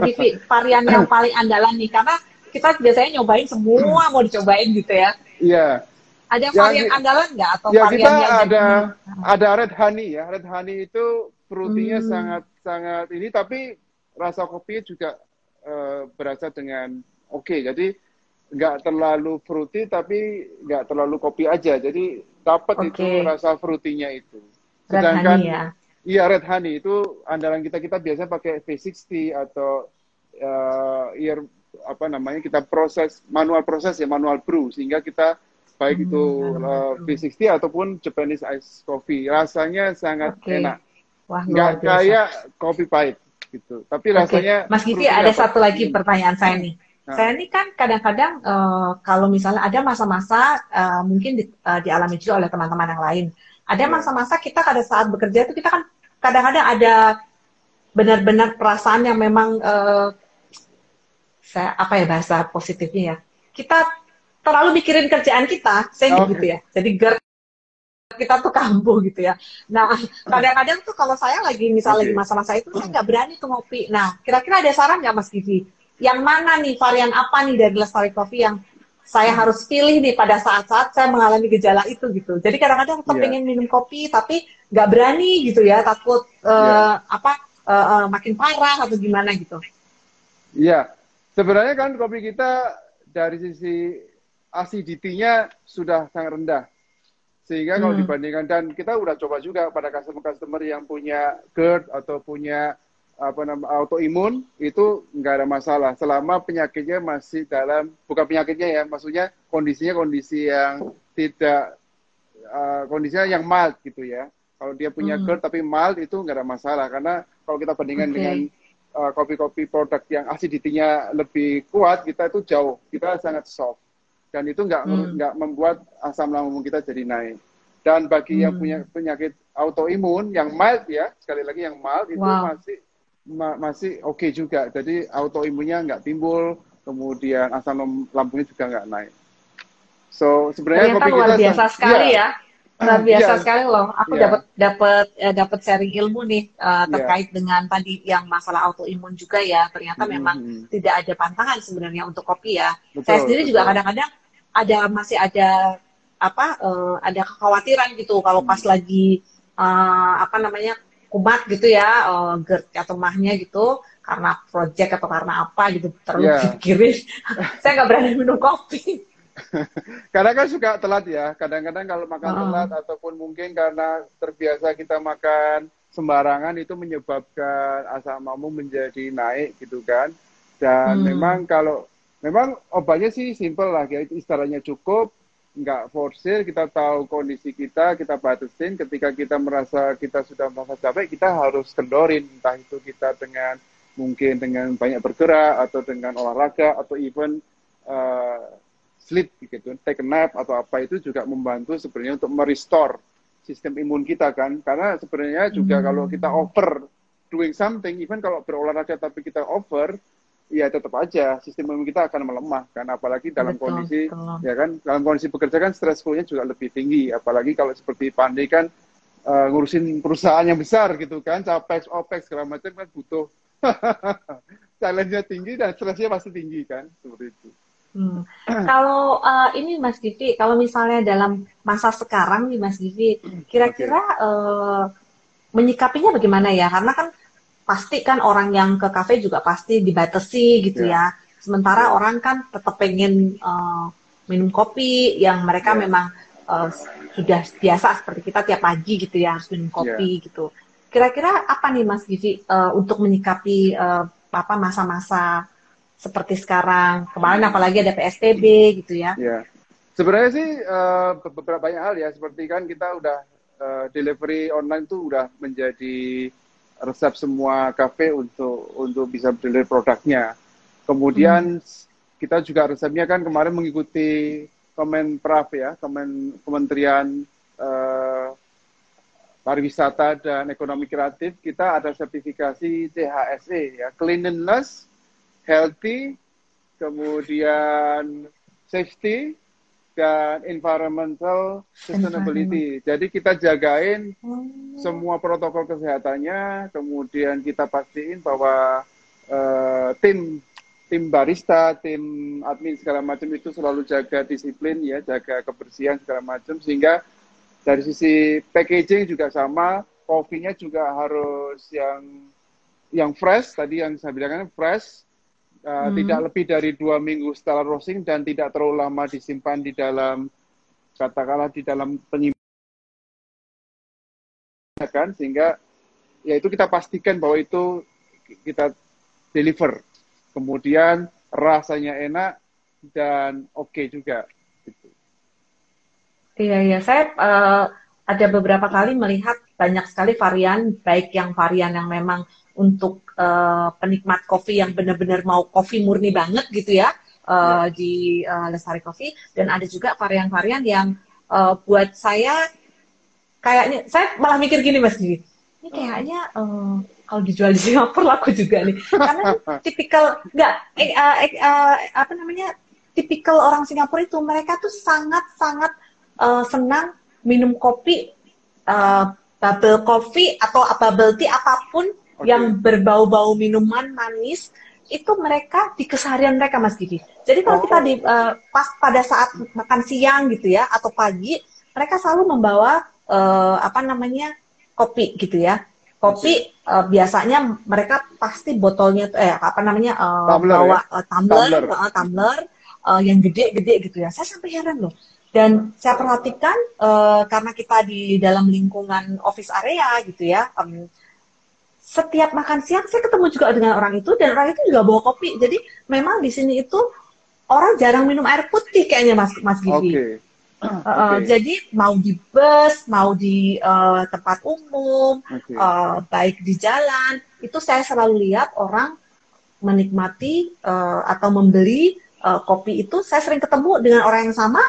Divi? Varian yang paling andalan nih karena kita biasanya nyobain semua mau dicobain gitu ya. Iya, Ada ya, varian andalan nggak atau ya kita varian yang ada jadi ada red honey ya. Red honey itu fruitingnya hmm, sangat sangat ini, tapi rasa kopinya juga berasa dengan oke. Jadi nggak terlalu fruity, tapi nggak terlalu kopi aja. Jadi dapat itu oke, rasa fruitynya itu. red honey Sedangkan ya. iya red honey itu andalan kita, kita biasa pakai V60 atau ear apa namanya, kita manual proses ya, manual brew, sehingga kita baik itu Manual brew. V60 ataupun Japanese ice coffee rasanya sangat Oke. enak, Wah, nggak luar biasa. kayak kopi pahit gitu, tapi Oke, rasanya Mas Givi fruity ada dapat. satu lagi pertanyaan saya nih. Nah, Saya ini kan kadang-kadang kalau misalnya ada masa-masa mungkin dialami juga oleh teman-teman yang lain. Ada ya, masa-masa kita pada saat bekerja itu kita kan kadang-kadang ada benar-benar perasaan yang memang saya apa ya bahasa positifnya ya. Kita terlalu mikirin kerjaan kita, sehingga gitu oke, ya. Jadi kita tuh kambuh gitu ya. Nah, kadang-kadang tuh kalau saya lagi misalnya lagi oke. masa-masa itu saya nggak berani tuh ngopi. Nah, kira-kira ada saran nggak Mas Givi? Yang mana nih varian apa nih dari Lestari Coffee yang saya harus pilih nih pada saat-saat saya mengalami gejala itu gitu. Jadi kadang-kadang Iya, kepengen minum kopi tapi nggak berani gitu ya, takut iya, makin parah atau gimana gitu. iya. Sebenarnya kan kopi kita dari sisi acidity-nya sudah sangat rendah. Sehingga kalau Hmm, dibandingkan, dan kita udah coba juga pada customer-customer yang punya GERD atau punya apa namanya autoimun, itu nggak ada masalah selama penyakitnya masih dalam, bukan penyakitnya ya, maksudnya kondisinya kondisi yang tidak kondisinya yang mild gitu ya. Kalau dia punya hmm, GERD tapi mild itu nggak ada masalah, karena kalau kita bandingkan dengan oke. kopi-kopi produk yang acidity-nya lebih kuat, kita itu jauh, kita sangat soft, dan itu Hmm, nggak membuat asam lambung kita jadi naik. Dan bagi yang punya hmm. penyakit autoimun yang mild ya, sekali lagi yang mild itu Wow. masih oke juga. Jadi autoimunnya nggak timbul, kemudian asam lambungnya juga nggak naik. So sebenarnya Ternyata kopi luar kita, biasa sekali iya, ya. Luar iya, biasa sekali loh. Aku iya, dapat sharing ilmu nih iya, terkait dengan tadi yang masalah autoimun juga ya. Ternyata memang tidak ada pantangan sebenarnya untuk kopi ya. Saya betul, sendiri juga betul. kadang-kadang masih ada ada kekhawatiran gitu kalau pas Hmm. lagi apa namanya kumat gitu ya, GERD atau mahnya gitu karena project atau karena apa gitu terlalu Ya, pikirin. Saya nggak berani minum kopi. karena kan suka telat ya. Kadang-kadang kalau makan Heeh. telat ataupun mungkin karena terbiasa kita makan sembarangan, itu menyebabkan asam lambung menjadi naik gitu kan. Dan Hmm. memang obatnya sih simple lah, ya, istilahnya cukup, nggak forsir, kita tahu kondisi kita batasin. Ketika kita merasa kita sudah merasa capek, kita harus kendorin, entah itu kita dengan mungkin dengan banyak bergerak atau dengan olahraga atau even uh, sleep gitu, take a nap atau apa, itu juga membantu sebenarnya untuk merestore sistem imun kita kan. Karena sebenarnya juga kalau kita Hmm. over doing something, even kalau berolahraga tapi kita over, ya tetap aja sistem imun kita akan melemah kan, apalagi dalam Betul, kondisi, betul. ya kan, dalam kondisi bekerja kan stressfulnya juga lebih tinggi, apalagi kalau seperti Pandai kan ngurusin perusahaan yang besar gitu kan, capex, opex segala macam kan butuh challenge-nya tinggi dan stresnya pasti tinggi kan, seperti itu. Hmm. Kalau ini Mas Givi, kalau misalnya dalam masa sekarang nih Mas Givi, Oke, kira-kira menyikapinya bagaimana ya? Karena kan pasti kan orang yang ke kafe juga pasti dibatasi gitu ya, ya. Sementara ya, orang kan tetap pengen minum kopi yang mereka ya, memang eh, sudah biasa seperti kita tiap pagi gitu ya harus minum ya. kopi gitu. Kira-kira apa nih Mas Givi untuk menyikapi apa masa-masa seperti sekarang? Kemarin apalagi ada PSBB gitu ya. Ya, sebenarnya sih beberapa banyak hal ya, seperti kan kita udah delivery online tuh udah menjadi resep semua kafe untuk bisa deliver produknya. Hmm. Kemudian kita juga resepnya kan kemarin mengikuti Kemenparekraf ya, Kementerian eh, Pariwisata dan Ekonomi Kreatif, kita ada sertifikasi CHSE ya, Cleanliness, Healthy, kemudian Safety, dan Environmental Environment. Sustainability. Jadi kita jagain Oh. semua protokol kesehatannya, kemudian kita pastiin bahwa tim tim barista, tim admin segala macam itu selalu jaga disiplin ya, jaga kebersihan segala macam, sehingga dari sisi packaging juga sama, kopinya juga harus yang fresh, tadi yang saya bilang kan fresh, Hmm. tidak lebih dari 2 minggu setelah roasting dan tidak terlalu lama disimpan di dalam, katakanlah di dalam penyimpanan kan, sehingga ya itu kita pastikan bahwa itu kita deliver. Kemudian rasanya enak dan oke juga. Gitu. Iya, iya. Saya ada beberapa kali melihat banyak sekali varian, baik yang varian yang memang untuk penikmat kopi yang benar-benar mau kopi murni banget gitu ya, Ya, di Lestari Coffee, dan ada juga varian-varian yang buat saya kayaknya, saya malah mikir gini Mas Gigi, ini kayaknya kalau dijual di Singapura laku juga nih, karena ini tipikal nggak apa namanya tipikal orang Singapura itu mereka tuh sangat-sangat senang minum kopi, uh, bubble coffee atau bubble tea apapun oke. yang berbau-bau minuman manis itu mereka di keseharian mereka Mas Gigi. Jadi kalau kita di Oh, pas pada saat makan siang gitu ya atau pagi mereka selalu membawa apa namanya kopi gitu ya. oke. Kopi biasanya mereka pasti botolnya apa namanya Tumbler ya, bawa tumbler, tumbler. tumbler yang gede-gede gitu ya. Saya sampai heran loh. Dan saya perhatikan karena kita di dalam lingkungan office area gitu ya, setiap makan siang saya ketemu juga dengan orang itu dan orang itu juga bawa kopi. Jadi memang di sini itu orang jarang minum air putih kayaknya Mas Mas Givi. Oke, oke, Jadi mau di bus, mau di tempat umum, oke. baik di jalan, itu saya selalu lihat orang menikmati atau membeli kopi itu. Saya sering ketemu dengan orang yang sama,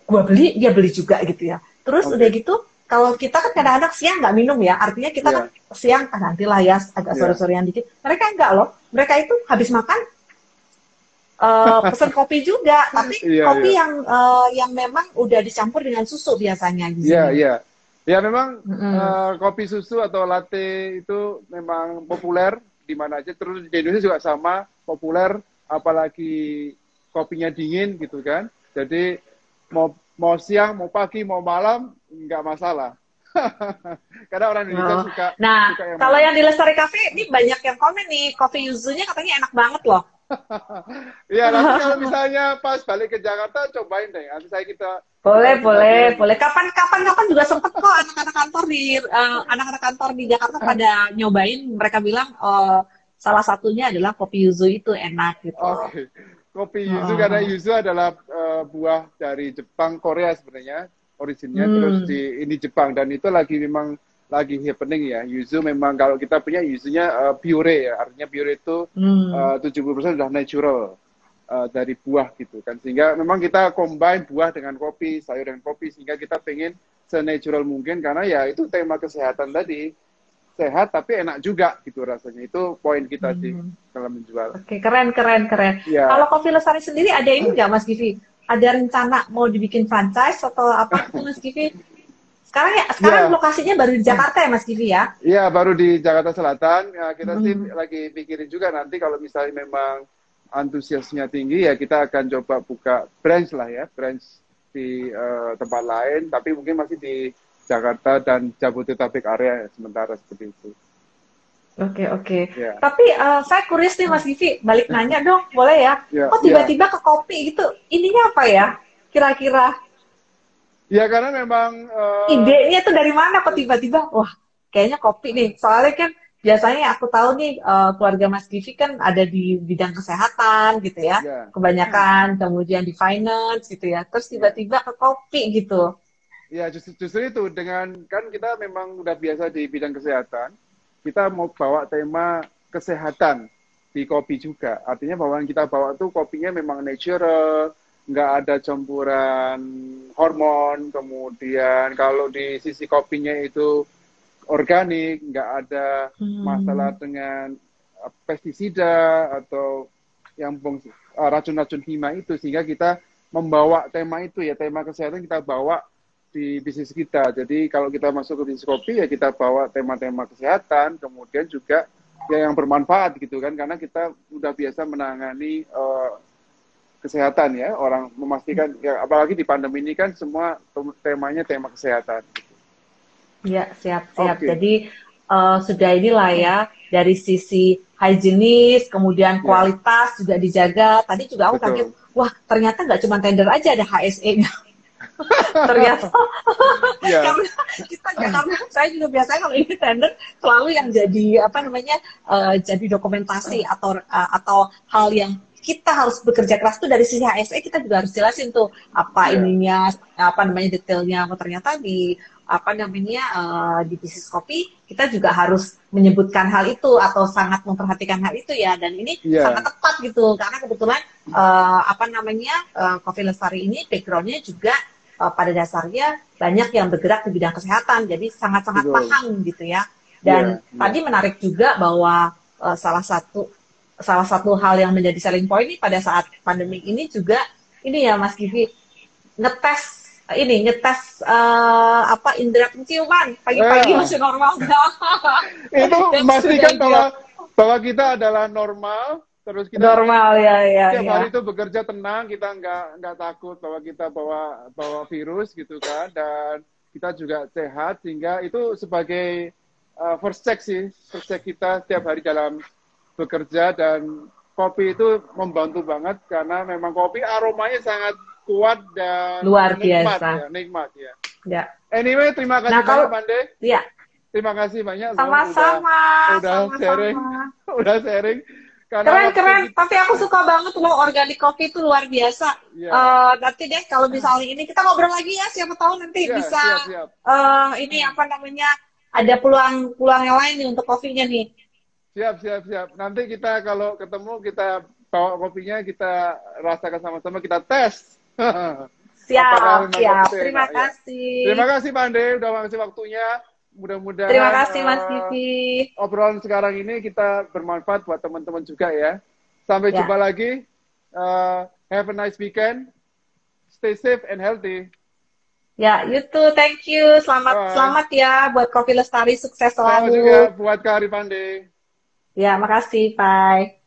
gua beli, dia beli juga gitu ya. Terus udah Oke. gitu, kalau kita kan kadang-kadang siang nggak minum ya, artinya kita kan Ya, siang nantilah ya agak ya. sore-sorean dikit. Mereka enggak loh, mereka itu habis makan pesen kopi juga, tapi Iya, kopi iya. yang memang udah dicampur dengan susu biasanya di Iya, sini. iya. Ya memang Mm-mm. kopi susu atau latte itu memang populer di mana aja. Terus di Indonesia juga sama populer, apalagi kopinya dingin gitu kan. Jadi mau mau siang, mau pagi, mau malam nggak masalah. Karena orang Indonesia Oh. suka Nah, suka yang kalau manis. yang di Lestari Cafe ini banyak yang komen nih, kopi yuzunya katanya enak banget loh. Iya, nanti kalau misalnya pas balik ke Jakarta, cobain deh. Nanti kita Boleh, boleh, bagi-bagiin. boleh. Kapan juga sempet kok anak-anak kantor di Jakarta pada nyobain. Mereka bilang salah satunya adalah kopi yuzu itu enak gitu. Oke, kopi yuzu karena Heeh. yuzu adalah buah dari Jepang Korea sebenarnya originnya terus Hmm, ini Jepang dan itu lagi memang lagi happening ya. Yuzu memang kalau kita punya yuzunya pure ya, artinya pure itu hmm. 70% sudah natural dari buah gitu kan. Sehingga memang kita combine buah dengan kopi, sayur dengan kopi sehingga kita pengen senatural mungkin karena ya itu tema kesehatan tadi. Sehat tapi enak juga gitu rasanya. Itu poin kita sih Hmm. dalam menjual. Oke, keren, keren, keren. Kalau Ya, Kopi Lestari sendiri ada ini nggak Mas Givi? Ada rencana mau dibikin franchise atau apa gitu Mas Givi? Sekarang lokasinya baru di Jakarta ya Mas Givi ya? Iya, baru di Jakarta Selatan. Ya, kita sih lagi pikirin juga nanti kalau misalnya memang antusiasnya tinggi ya kita akan coba buka branch lah ya, branch di tempat lain, tapi mungkin masih di Jakarta dan Jabodetabek area ya, sementara seperti itu. Oke. Ya. Tapi saya curious nih Mas Givi, balik nanya dong, boleh ya? Kok tiba-tiba ke kopi gitu? Ininya apa ya? Kira-kira Ya karena memang idenya tuh dari mana kok tiba-tiba? Wah, kayaknya kopi nih. Soalnya kan biasanya aku tahu nih keluarga Mas Givi kan ada di bidang kesehatan gitu ya. Kebanyakan kemudian di finance gitu ya. Terus tiba-tiba ke kopi gitu. Ya justru itu dengan kan kita memang udah biasa di bidang kesehatan, kita mau bawa tema kesehatan di kopi juga. Artinya bahwa yang kita bawa tuh kopinya memang natural, nggak ada campuran hormon, kemudian kalau di sisi kopinya itu organik, nggak ada masalah dengan pestisida atau yang racun-racun hima itu, sehingga kita membawa tema itu ya, tema kesehatan kita bawa di bisnis kita. Jadi kalau kita masuk ke bisnis kopi ya kita bawa tema-tema kesehatan, kemudian juga ya yang bermanfaat gitu kan, karena kita udah biasa menangani kesehatan ya, orang memastikan ya, apalagi di pandemi ini kan semua temanya tema kesehatan. Ya, siap. Jadi sudah inilah ya, dari sisi higienis, kemudian kualitas juga dijaga. Tadi juga aku kaget, wah ternyata nggak cuma tender aja, ada HSE-nya. Ternyata karena saya juga biasanya kalau ini tender selalu yang jadi jadi dokumentasi atau hal yang kita harus bekerja keras tuh dari sisi HSE, kita juga harus jelasin tuh ininya detailnya. Ternyata di di bisnis kopi kita juga harus menyebutkan hal itu atau sangat memperhatikan hal itu ya, dan ini sangat tepat gitu karena kebetulan Kopi Lestari ini backgroundnya juga pada dasarnya banyak yang bergerak di bidang kesehatan, jadi sangat-sangat paham gitu ya. Dan tadi menarik juga bahwa salah satu hal yang menjadi selling point ini pada saat pandemi ini juga ini ya Mas Givi, ngetes indera penciuman pagi-pagi masih normal nggak? Itu memastikan bahwa kita adalah normal. Terus kita normal tiap hari itu bekerja tenang, kita nggak takut bahwa kita bawa virus gitu kan, dan kita juga sehat, sehingga itu sebagai first check kita tiap hari dalam bekerja. Dan kopi itu membantu banget karena memang kopi aromanya sangat kuat dan luar biasa, nikmat ya. Anyway, terima kasih banyak Pande. Iya. Terima kasih banyak. Sama-sama. Udah sharing. Keren. Tapi aku suka banget loh, organic coffee itu luar biasa. Nanti deh kalau misalnya ini kita ngobrol lagi ya, siapa tahu nanti bisa siap. ada peluang yang lain nih untuk kopinya nih. Siap. Nanti kita kalau ketemu kita bawa kopinya, kita rasakan sama-sama, kita tes. Siap. Terima kasih. Terima kasih Pande udah ngasih waktunya. Mudah-mudahan terima kasih Mas Givi. Obrolan sekarang ini kita bermanfaat buat teman-teman juga ya. Sampai jumpa lagi. Have a nice weekend. Stay safe and healthy. Ya, you too. Thank you. Selamat ya buat Kopi Lestari. Sukses selalu. Selamat juga buat Kak Ari Pande. Ya, makasih. Bye.